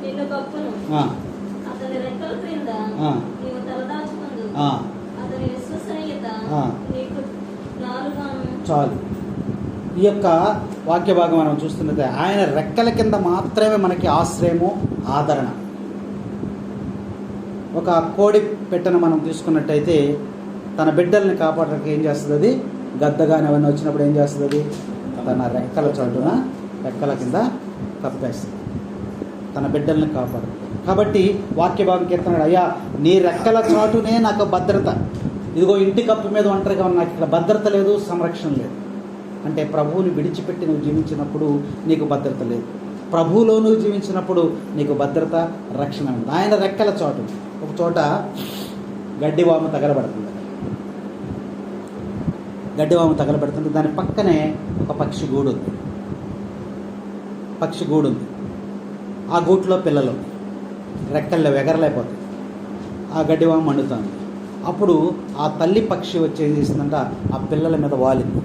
నిన్ను కప్పును, అతని రెక్కల క్రింద నీవు తలదాచుకుందు, అతని విశ్వసనీయత నీకు నాలుగాను. చాలు. ఈ యొక్క వాక్య భాగం మనం చూస్తున్నది ఆయన రెక్కల కింద మాత్రమే మనకి ఆశ్రయము, ఆదరణ. ఒక కోడి పెట్టను మనం తీసుకున్నట్టయితే తన బిడ్డల్ని కాపాడడానికి ఏం చేస్తుంది? అది గద్దగాని అవన్నీ వచ్చినప్పుడు ఏం చేస్తుంది? అది తన రెక్కల చాటున రెక్కల కింద కప్పేస్తుంది, తన బిడ్డల్ని కాపాడు. కాబట్టి వాక్య భాగం కీర్తన, అయ్యా నీ రెక్కల చాటునే నాకు భద్రత. ఇదిగో ఇంటి కప్పు మీద ఒంటరిగా ఉన్న నాకు ఇక్కడ భద్రత లేదు, సంరక్షణ లేదు. అంటే ప్రభువుని విడిచిపెట్టి నువ్వు జీవించినప్పుడు నీకు భద్రత లేదు. ప్రభువులో నువ్వు జీవించినప్పుడు నీకు భద్రత, రక్షణ ఉంది. ఆయన రెక్కల చాటు. ఒక చోట గడ్డివాము తగలబడుతుంది. గడ్డివాము తగలబడుతుంది. దాని పక్కనే ఒక పక్షి గూడు ఉంది. పక్షి గూడు ఉంది. ఆ గూట్లో పిల్లలు రెక్కల్లో ఎగరలేకపోతాయి. ఆ గడ్డివాము మండుతుంది. అప్పుడు ఆ తల్లి పక్షి వచ్చి ఏం చేసిందంట, ఆ పిల్లల మీద వాలింది.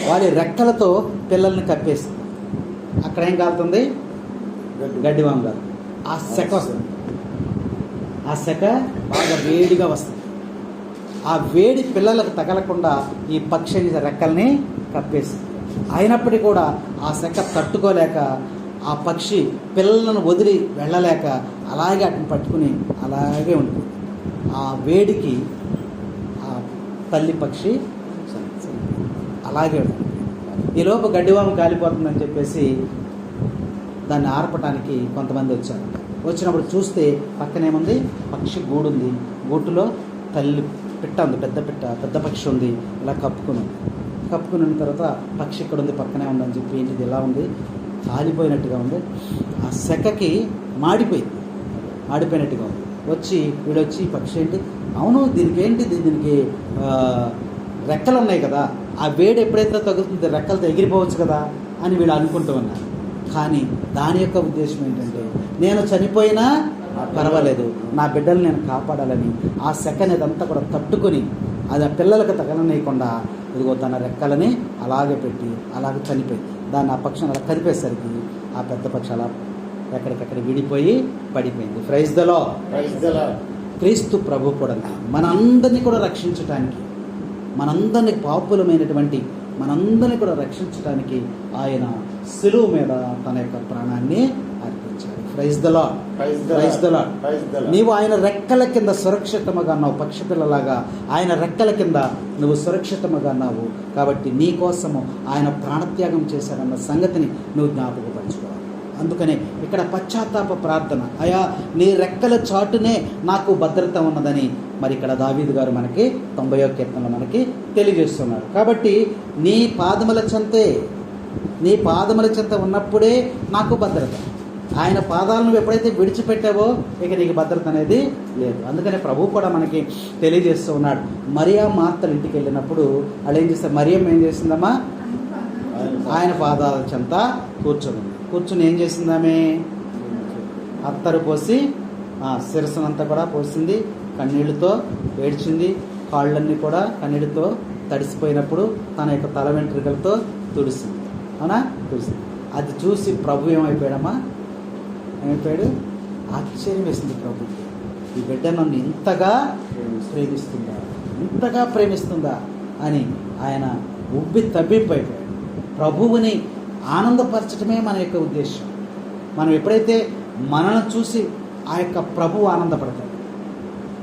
వాలి రెక్కలతో పిల్లల్ని కప్పేసింది. అక్కడ ఏం కాలుతుంది? గడ్డివాము కాదు. ఆ సెక వస్తుంది. ఆ సెక బాగా వేడిగా వస్తుంది. ఆ వేడి పిల్లలకు తగలకుండా ఈ పక్షి రెక్కల్ని కప్పేసింది. అయినప్పటికీ కూడా ఆ సెక తట్టుకోలేక ఆ పక్షి పిల్లలను వదిలి వెళ్ళలేక అలాగే అటుని పట్టుకుని అలాగే ఉంటుంది. ఆ వేడికి ఆ తల్లి పక్షి అలాగే ఉంటుంది. ఈలోపు గడ్డివాము కాలిపోతుందని చెప్పేసి దాన్ని ఆర్పటానికి కొంతమంది వచ్చారు. వచ్చినప్పుడు చూస్తే పక్కనేముంది? పక్షి గూడు ఉంది. గూటులో తల్లి పిట్ట ఉంది, పెద్ద పక్షి ఉంది. ఇలా కప్పుకుని తర్వాత పక్షి ఇక్కడ ఉంది, పక్కనే ఉందని చెప్పి ఏంటిది ఇలా ఉంది, కాలిపోయినట్టుగా ఉంది. ఆ సెకకి మాడిపోయినట్టుగా ఉంది. వీడొచ్చి పక్షి ఏంటి, అవును దీనికి ఏంటి, దీనికి రెక్కలు ఉన్నాయి కదా, ఆ వేడి ఎప్పుడైతే తగ్గుతుంది రెక్కలతో ఎగిరిపోవచ్చు కదా అని వీళ్ళు అనుకుంటూ ఉన్నారు. కానీ దాని యొక్క ఉద్దేశం ఏంటంటే, నేను చనిపోయినా పర్వాలేదు, నా బిడ్డలు నేను కాపాడాలని ఆ సెకన్ ఇదంతా కూడా తట్టుకొని అది ఆ పిల్లలకు తగలనేయకుండా ఇదిగో తన రెక్కలని అలాగే పెట్టి అలాగే చనిపోయింది. దాన్ని ఆ పక్షం అలా కదిపేసరికి ఆ పెద్ద పక్షి అలా ఎక్కడికక్కడ విడిపోయి పడిపోయింది. Praise the Lord. క్రీస్తు ప్రభు కూడా మనందరినీ కూడా రక్షించటానికి, మనందరినీ పాపులమైనటువంటి మనందరినీ కూడా రక్షించడానికి ఆయన శిలువ మీద తన యొక్క ప్రాణాన్ని అర్పించాడు. Praise the lord. నీవు ఆయన రెక్కల కింద సురక్షితముగా ఉన్నావు. పక్షి పిల్లలాగా ఆయన రెక్కల కింద నువ్వు సురక్షితముగా ఉన్నావు. కాబట్టి నీ కోసము ఆయన ప్రాణత్యాగం చేశాడన్న సంగతిని నువ్వు జ్ఞాపకపరచుకోవాలి. అందుకనే ఇక్కడ పశ్చాత్తాప ప్రార్థన, అయా నీ రెక్కల చాటునే నాకు భద్రత ఉన్నదని మరి ఇక్కడ దావీదు గారు మనకి 90వ కీర్తనలో మనకి తెలియజేస్తున్నారు. కాబట్టి నీ పాదముల చెంత ఉన్నప్పుడే నాకు భద్రత. ఆయన పాదాలను ఎప్పుడైతే విడిచిపెట్టావో ఇక నీకు భద్రత అనేది లేదు. అందుకనే ప్రభు కూడా మనకి తెలియజేస్తూ ఉన్నాడు. మరియా మార్తలు ఇంటికి వెళ్ళినప్పుడు వాళ్ళు ఏం చేస్తారు? మరియం ఏం చేసిందమ్మా? ఆయన పాదాల చెంత కూర్చుని ఏం చేసిందామే? అత్తరు పోసి శిరస్సునంతా కూడా పోసింది, కన్నీళ్లతో ఏడ్చింది, కాళ్ళన్నీ కూడా కన్నీళ్ళతో తడిసిపోయినప్పుడు తన యొక్క తల వెంట్రుకలతో తుడిసింది. అవునా? తుడిసింది. అది చూసి ప్రభు ఏమైపోయాడు? ఆశ్చర్యం వేసింది ప్రభుకి. ఈ బిడ్డ నన్ను ఇంతగా ప్రేమిస్తుందా అని ఆయన ఉబ్బి తబ్బింపైపోయాడు. ప్రభువుని ఆనందపరచడమే మన యొక్క ఉద్దేశం. మనం ఎప్పుడైతే మనను చూసి ఆ యొక్క ప్రభువు ఆనందపడతాడు,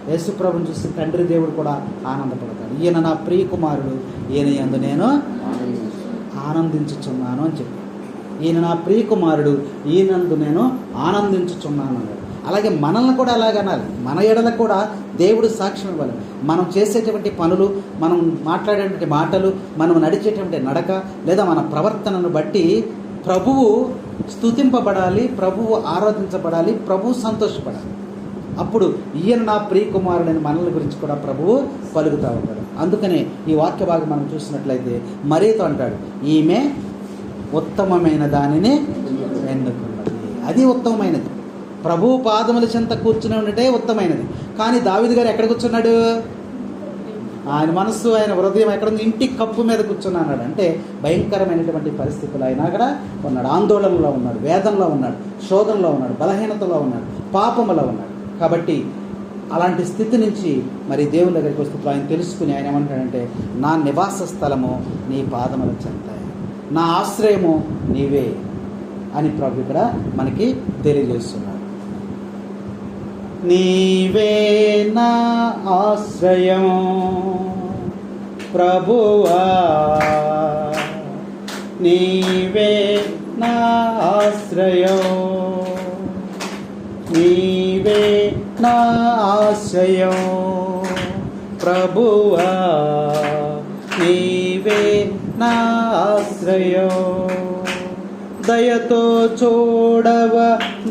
యేసు ప్రభుని చూసి తండ్రి దేవుడు కూడా ఆనందపడతాడు. ఈయన నా ప్రియ కుమారుడు, ఈయన యందు నేను ఆనందించుచున్నాను అని చెప్పి, ఈయన నా ప్రియ కుమారుడు, ఈయనందు నేను ఆనందించుచున్నాను అన్నాడు. అలాగే మనల్ని కూడా అలాగనాలి. మన ఎడలకు కూడా దేవుడు సాక్ష్యం ఇవ్వాలి. మనం చేసేటువంటి పనులు, మనం మాట్లాడేటువంటి మాటలు, మనం నడిచేటువంటి నడక లేదా మన ప్రవర్తనను బట్టి ప్రభువు స్తుతింపబడాలి, ప్రభువు ఆరాధించబడాలి, ప్రభువు సంతోషపడాలి. అప్పుడు ఈయన నా ప్రియ కుమారుడని మనల గురించి కూడా ప్రభువు పలుకుతూ ఉంటాడు. అందుకనే ఈ వాక్య భాగం మనం చూసినట్లయితే మరియతో అంటాడు, ఈమె ఉత్తమమైన దానిని ఎన్నుకున్నది. అది ఉత్తమమైనది. ప్రభువు పాదముల చెంత కూర్చుని ఉండటే ఉత్తమైనది. కానీ దావీదు గారు ఎక్కడ కూర్చున్నాడు? ఆయన మనస్సు, ఆయన హృదయం ఎక్కడ ఉంది? ఇంటి కప్పు మీద కూర్చున్నాడు. అంటే భయంకరమైనటువంటి పరిస్థితులు ఆయన అక్కడ ఉన్నాడు, ఆందోళనలో ఉన్నాడు, వేదనలో ఉన్నాడు, శోధనలో ఉన్నాడు, బలహీనతలో ఉన్నాడు, పాపములో ఉన్నాడు. కాబట్టి అలాంటి స్థితి నుంచి మరి దేవుని దగ్గరికి వస్తూ ఆయన తెలుసుకుని ఆయన ఏమంటాడంటే, నా నివాస స్థలము నీ పాదముల చెంత, నా ఆశ్రయము నీవే అని ప్రభు ఇక్కడ మనకి తెలియజేస్తున్నాడు. నీవే నా ఆశ్రయం ప్రభువా, నీవే నా ఆశ్రయం, నీవే నా ఆశ్రయం ప్రభువా, నీవే నా ఆశ్రయం. దయతో చూడవ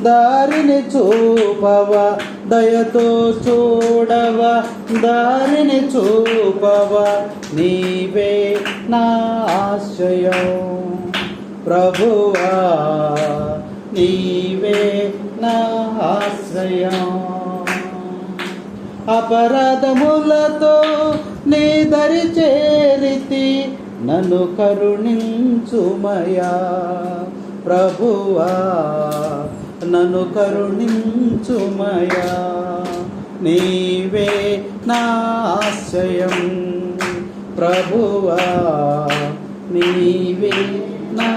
దారిని చూపవ, దయతో చూడవ దారిని చూపవ, నీవే నా ఆశ్రయం ప్రభువా, నీవే నా ఆశ్రయం. అపరాధములతో నీ దరి చేరితి, నన్ను కరుణించుమయా ప్రభువా, నన్ను కరుణించుమయా, నీవే నా ఆశ్రయం ప్రభువా, నీవే నా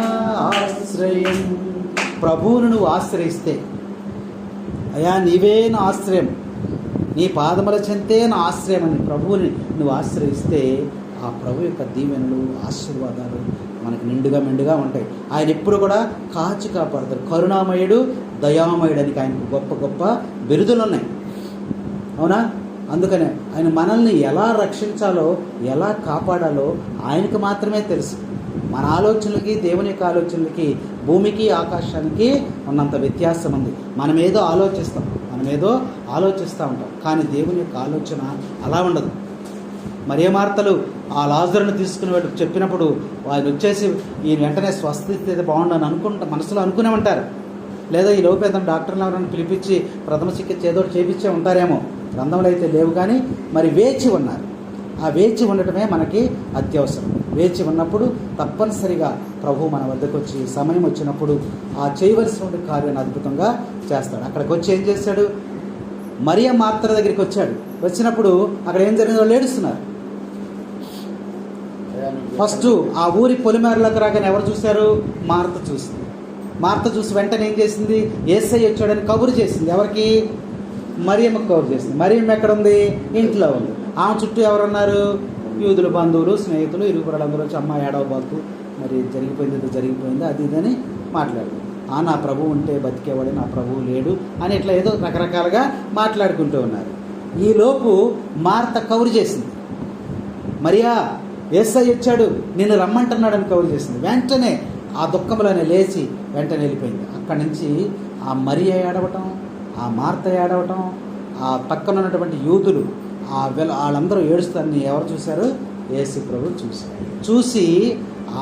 ఆశ్రయం. ప్రభువును నువ్వు ఆశ్రయిస్తే, అయ్యా నీవే నా ఆశ్రయం, నీ పాదముల చెంతే నా ఆశ్రయం అని ప్రభువుని నువ్వు ఆశ్రయిస్తే, ఆ ప్రభు యొక్క దీవెనలు, ఆశీర్వాదాలు మనకు నిండుగా మెండుగా ఉంటాయి. ఆయన ఎప్పుడు కూడా కాచి కాపాడతారు. కరుణామయుడు, దయామయుడు అని ఆయనకు గొప్ప గొప్ప బిరుదులు ఉన్నాయి, అవునా? అందుకనే ఆయన మనల్ని ఎలా రక్షించాలో, ఎలా కాపాడాలో ఆయనకు మాత్రమే తెలుసు. మన ఆలోచనలకి, దేవుని యొక్క ఆలోచనలకి, భూమికి ఆకాశానికి ఉన్నంత వ్యత్యాసం ఉంది. మనమేదో ఆలోచిస్తూ ఉంటాం, కానీ దేవుని యొక్క ఆలోచన అలా ఉండదు. మరియ మార్తలు ఆ లాజరును తీసుకుని వెళ్ళి చెప్పినప్పుడు ఆయన వచ్చేసి ఈ వెంటనే స్వస్థితి బాగుండని మనసులో అనుకునే ఉంటారు. లేదా ఈ లోపేదం డాక్టర్లు ఎవరైనా పిలిపించి ప్రథమ చికిత్స ఏదో చేపించే ఉంటారేమో, గ్రంథంలో అయితే లేవు. కానీ మరి వేచి ఉన్నారు. ఆ వేచి ఉండటమే మనకి అత్యవసరం. వేచి ఉన్నప్పుడు తప్పనిసరిగా ప్రభు మన వద్దకు వచ్చి సమయం వచ్చినప్పుడు ఆ చేయవలసిన కార్యాన్ని అద్భుతంగా చేస్తాడు. అక్కడికి వచ్చి ఏం చేశాడు? మరియ మార్త దగ్గరికి వచ్చాడు. వచ్చినప్పుడు అక్కడ ఏం జరిగిందో వాళ్ళు ఏడుస్తున్నారు. ఫస్ట్ ఆ ఊరి పొలిమేరలకు రాగానే ఎవరు చూశారు? మార్త చూసింది. మార్త చూసి వెంటనే ఏం చేసింది? యేసయ్య వచ్చాడని కబురు చేసింది. ఎవరికి? మరియమ్మకు కబురు చేసింది. మరియమ్మ ఎక్కడ ఉంది? ఇంట్లో ఉంది. ఆమె చుట్టూ ఎవరున్నారు? యూదుల బంధువులు, స్నేహితులు, ఇరుగుపరులందరూ వచ్చి అమ్మ ఏడవబాకు, మరి జరిగిపోయింది అది ఇదని మాట్లాడు. నా ప్రభువు ఉంటే బతికేవాడు, నా ప్రభువు లేడు అని ఇట్లా ఏదో రకరకాలుగా మాట్లాడుకుంటూ ఉన్నారు. ఈలోపు మార్త కబురు చేసింది, మరియా యేసయ్య వచ్చాడు, నిన్ను రమ్మంటున్నాడు అని కబురు చేసింది. వెంటనే ఆ దుఃఖంలోనే లేచి వెంటనే వెళ్ళిపోయింది. అక్కడి నుంచి ఆ మరియ ఏడవటం, ఆ మార్త ఏడవటం, ఆ పక్కన ఉన్నటువంటి యూదులు వాళ్ళందరూ ఏడుస్తారని ఎవరు చూశారు? యేసు ప్రభు చూశారు. చూసి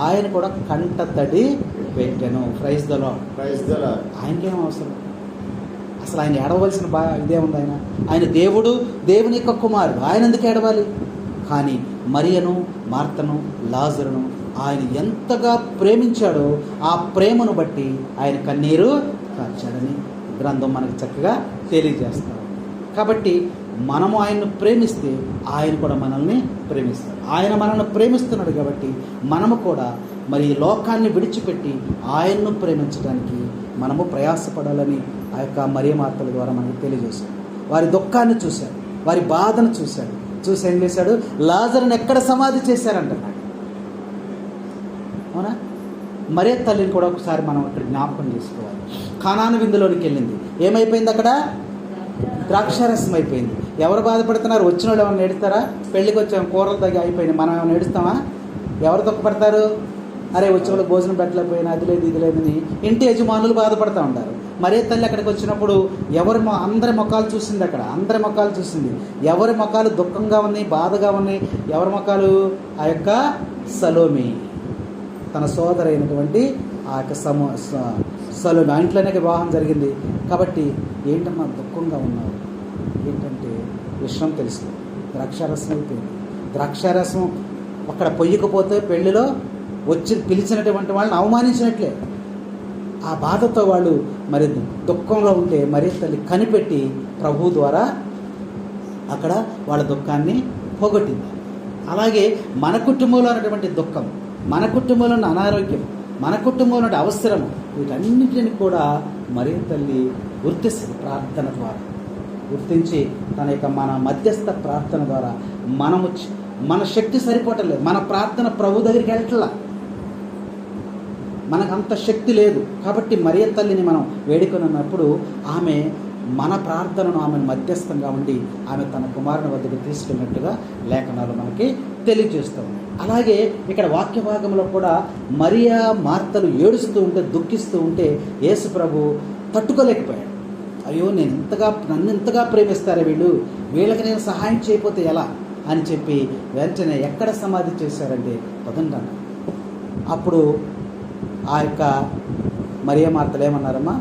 ఆయన కూడా కంట తడి పెట్టాను. Praise the Lord. ఆయనకేం అవసరం? అసలు ఆయన ఏడవలసిన ఇదే ఉంది. ఆయన దేవుడు, దేవుని యొక్క కుమారుడు, ఆయన ఎందుకు ఏడవాలి? కానీ మరియను, మార్తను, లాజరును ఆయన ఎంతగా ప్రేమించాడో ఆ ప్రేమను బట్టి ఆయన కన్నీరు కార్చాడని గ్రంథం మనకు చక్కగా తెలియజేస్తాడు. కాబట్టి మనము ఆయన్ను ప్రేమిస్తే ఆయన కూడా మనల్ని ప్రేమిస్తాడు. ఆయన మనల్ని ప్రేమిస్తున్నాడు కాబట్టి మనము కూడా మరి లోకాన్ని విడిచిపెట్టి ఆయన్ను ప్రేమించడానికి మనము ప్రయాసపడాలని ఆ యొక్క మరియ మార్తల ద్వారా మనకు తెలియజేశాడు. వారి దుఃఖాన్ని చూశాడు, వారి బాధను చూశాడు. చూసి ఏం చేశాడు? లాజరుని ఎక్కడ సమాధి చేశారంటున్నాడు. అవునా? మరే తల్లిని కూడా ఒకసారి మనం ఇక్కడ జ్ఞాపకం చేసుకోవాలి. కానాను విందులోనికి వెళ్ళింది. ఏమైపోయింది అక్కడ? ద్రాక్షారసం అయిపోయింది. ఎవరు బాధపడుతున్నారు? వచ్చిన వాళ్ళు ఏమైనా ఏడుస్తారా? పెళ్ళికి వచ్చాము, కూరలు తగ్గి అయిపోయినాయి, మనం ఏమైనా ఏడుస్తామా? ఎవరు దుఃఖపడతారు? అరే వచ్చిన వాళ్ళు భోజనం పెట్టలేకపోయినా, అది లేదు ఇది లేదని ఇంటి యజమానులు బాధపడుతూ ఉంటారు. మరే తల్లి అక్కడికి వచ్చినప్పుడు అందరి ముఖాలు చూసింది. అక్కడ అందరి ముఖాలు చూసింది. ఎవరి ముఖాలు దుఃఖంగా ఉన్నాయి, బాధగా ఉన్నాయి? ఎవరి ముఖాలు? ఆ యొక్క సలోమి, తన సోదరైనటువంటి ఆ యొక్క సలోమి, ఆ ఇంట్లోనే వివాహం జరిగింది. కాబట్టి ఏంటమ్మా దుఃఖంగా ఉన్నావు? ఏంటంటే విషయం తెలుసు, ద్రాక్షారసం అయిపోయింది, ద్రాక్షారసం అక్కడ పొయ్యకపోతే పెళ్లిలో వచ్చి పిలిచినటువంటి వాళ్ళని అవమానించినట్లే. ఆ బాధతో వాళ్ళు మరి దుఃఖంలో ఉంటే మరి తల్లి కనిపెట్టి ప్రభు ద్వారా అక్కడ వాళ్ళ దుఃఖాన్ని పోగొట్టింది. అలాగే మన కుటుంబంలో ఉన్నటువంటి దుఃఖం, మన కుటుంబంలో ఉన్న అనారోగ్యం, మన కుటుంబంలో ఉన్న అవసరం, వీటన్నిటిని కూడా మరి తల్లి గుర్తిస్తుంది ప్రార్థన ద్వారా. గుర్తించి తన యొక్క మన మధ్యస్థ ప్రార్థన ద్వారా మన శక్తి సరిపోవట్లేదు, మన ప్రార్థన ప్రభు దగ్గరికి వెళ్ళట్లా, మనకు అంత శక్తి లేదు. కాబట్టి మరియ తల్లిని మనం వేడుకొనున్నప్పుడు ఆమె మన ప్రార్థనను ఆమెను మధ్యస్థంగా ఉండి ఆమె తన కుమారుని వద్దకు తీసుకెళ్ళినట్టుగా లేఖనాలు మనకి తెలియజేస్తూ ఉన్నాయి. అలాగే ఇక్కడ వాక్య భాగంలో కూడా మరియా మార్తలు ఏడుస్తూ ఉంటే, దుఃఖిస్తూ ఉంటే యేసు ప్రభు తట్టుకోలేకపోయాడు. అయ్యో నన్ను ఇంతగా ప్రేమిస్తారే వీళ్ళకి నేను సహాయం చేయకపోతే ఎలా అని చెప్పి వెంటనే ఎక్కడ సమాధి చేశారంటే పదండి. అప్పుడు ఆ యొక్క మరియా మార్తలు ఏమన్నారమ్మా,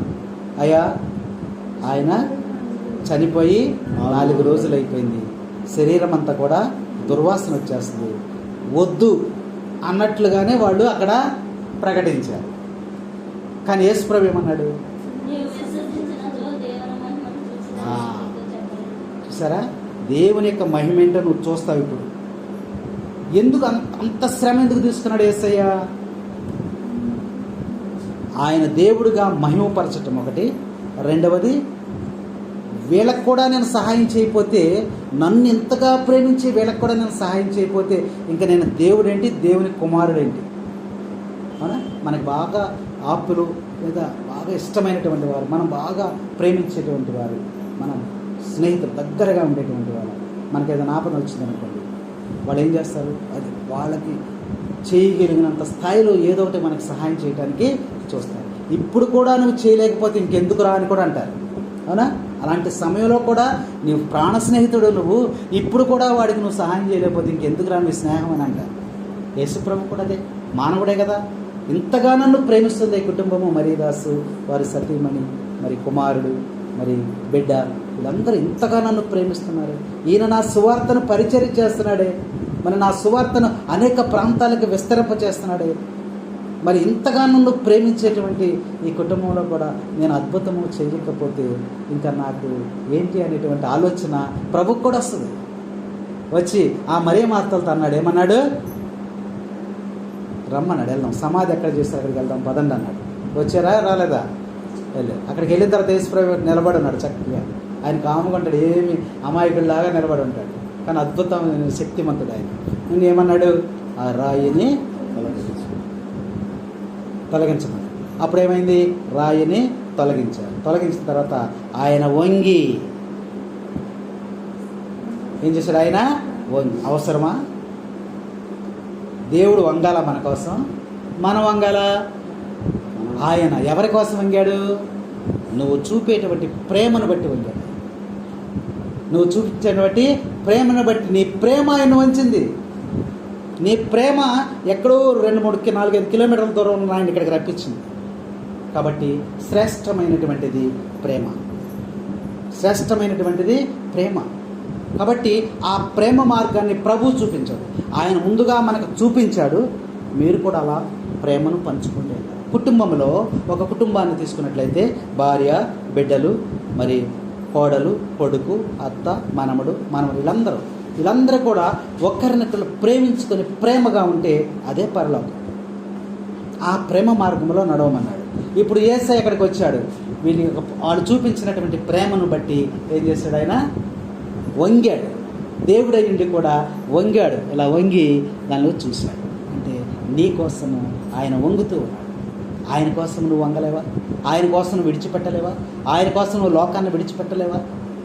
అయ్యా ఆయన చనిపోయి 4 రోజులు అయిపోయింది, శరీరం అంతా కూడా దుర్వాసన వచ్చేస్తుంది, వద్దు అన్నట్లుగానే వాళ్ళు అక్కడ ప్రకటించారు. కానీ యేసు ప్రభు ఏమన్నాడు, చూసారా దేవుని యొక్క మహిమ ఏంటో నువ్వు చూస్తావు. ఇప్పుడు ఎందుకు అంత శ్రమ ఎందుకు తీసుకున్నాడు యేసయ్య? ఆయన దేవుడిగా మహిమపరచటం ఒకటి, రెండవది వీళ్ళకు కూడా నేను సహాయం చేయకపోతే, నన్ను ఇంతగా ప్రేమించి వీళ్ళకు కూడా నేను సహాయం చేయకపోతే ఇంకా నేను దేవుడేంటి, దేవుని కుమారుడేంటి? అవునా? మనకు బాగా ఆప్తులు లేదా బాగా ఇష్టమైనటువంటి వారు, మనం బాగా ప్రేమించేటువంటి వారు, మనం స్నేహితులు దగ్గరగా ఉండేటువంటి వారు, మనకి ఏదైనా ఆపద వచ్చిందనుకోండి, వాళ్ళు ఏం చేస్తారు, అది వాళ్ళకి చేయగలిగినంత స్థాయిలో ఏదో ఒకటి మనకు సహాయం చేయడానికి చూస్తారు. ఇప్పుడు కూడా నువ్వు చేయలేకపోతే ఇంకెందుకు రా అని కూడా అంటారు. అవునా? అలాంటి సమయంలో కూడా నీవు ప్రాణ స్నేహితుడు, నువ్వు ఇప్పుడు కూడా వాడికి నువ్వు సహాయం చేయలేకపోతే ఇంకెందుకు రా నీ స్నేహం అని అంటారు. యేసుప్రభు కూడా అదే, మానవుడే కదా. ఇంతగా నన్ను ప్రేమిస్తుంది ఈ కుటుంబము, మరియదాసు వారి సతీమణి, మరి కుమారుడు, మరి బిడ్డ, వీళ్ళందరూ ఇంతగా నన్ను ప్రేమిస్తున్నారు. ఈయన నా సువార్తను పరిచర్య చేస్తున్నాడే, మరి నా సువార్తను అనేక ప్రాంతాలకు విస్తరింపచేస్తున్నాడే, మరి ఇంతగా నన్ను ప్రేమించేటువంటి ఈ కుటుంబంలో కూడా నేను అద్భుతము చేయకపోతే ఇంకా నాకు ఏంటి అనేటువంటి ఆలోచన ప్రభుకు కూడా వస్తుంది. వచ్చి ఆ మరియ మార్తలతో అన్నాడు, ఏమన్నాడు, రమ్మన్నాడు, వెళ్దాం, సమాధి ఎక్కడ చేస్తారు అక్కడికి వెళ్దాం పదండి అన్నాడు. వచ్చారా, రాలేదా? వెళ్ళారు. అక్కడికి వెళ్ళిన తర్వాత యేసుప్రభు నిలబడి ఉన్నాడు చక్కగా. ఆయన కాముగా ఉంటాడు, ఏమి అమాయకుడిలాగా నిలబడి ఉంటాడు, కానీ అద్భుతమైన శక్తిమంతుడు ఆయన. నేను ఏమన్నాడు, ఆ రాయిని తొలగించమని. అప్పుడు ఏమైంది, రాయిని తొలగించారు. తొలగించిన తర్వాత ఆయన వంగి ఏం చేశాడు, ఆయన వంగి. అవసరమా? దేవుడు వంగాల మన కోసం, మనం వంగాల. ఆయన ఎవరి కోసం వంగాడు? నువ్వు చూపేటువంటి ప్రేమను బట్టి వంగాడు. నువ్వు చూపించేటువంటి ప్రేమను బట్టి, నీ ప్రేమ ఆయన వంచింది. నీ ప్రేమ ఎక్కడో 2, 3, 4, 5 కిలోమీటర్ల దూరం ఉన్న ఆయన ఇక్కడికి రప్పించింది. కాబట్టి శ్రేష్టమైనటువంటిది ప్రేమ, శ్రేష్టమైనటువంటిది ప్రేమ. కాబట్టి ఆ ప్రేమ మార్గాన్ని ప్రభు చూపించాడు. ఆయన ముందుగా మనకు చూపించాడు. మీరు కూడా అలా ప్రేమను పంచుకుంటే, కుటుంబంలో ఒక కుటుంబాన్ని తీసుకున్నట్లయితే భార్య, బిడ్డలు, మరి కోడలు, కొడుకు, అత్త, మనమడు, వీళ్ళందరూ కూడా ఒకరినొకరు ప్రేమించుకొని ప్రేమగా ఉంటే అదే పరలోకం. ఆ ప్రేమ మార్గంలో నడవమన్నాడు. ఇప్పుడు యేసయ్య ఎక్కడికి వచ్చాడు, వాళ్ళు చూపించినటువంటి ప్రేమను బట్టి ఏం చేశాడు, ఆయన వంగాడు. దేవుడు అయ్యిండి కూడా వంగాడు. ఇలా వంగి దానిలో చూశాడు. అంటే నీ కోసము ఆయన వంగుతూ ఉన్నాడు. ఆయన కోసం నువ్వు వంగలేవా? ఆయన కోసం నువ్వు విడిచిపెట్టలేవా? ఆయన కోసం నువ్వు లోకాన్ని విడిచిపెట్టలేవా?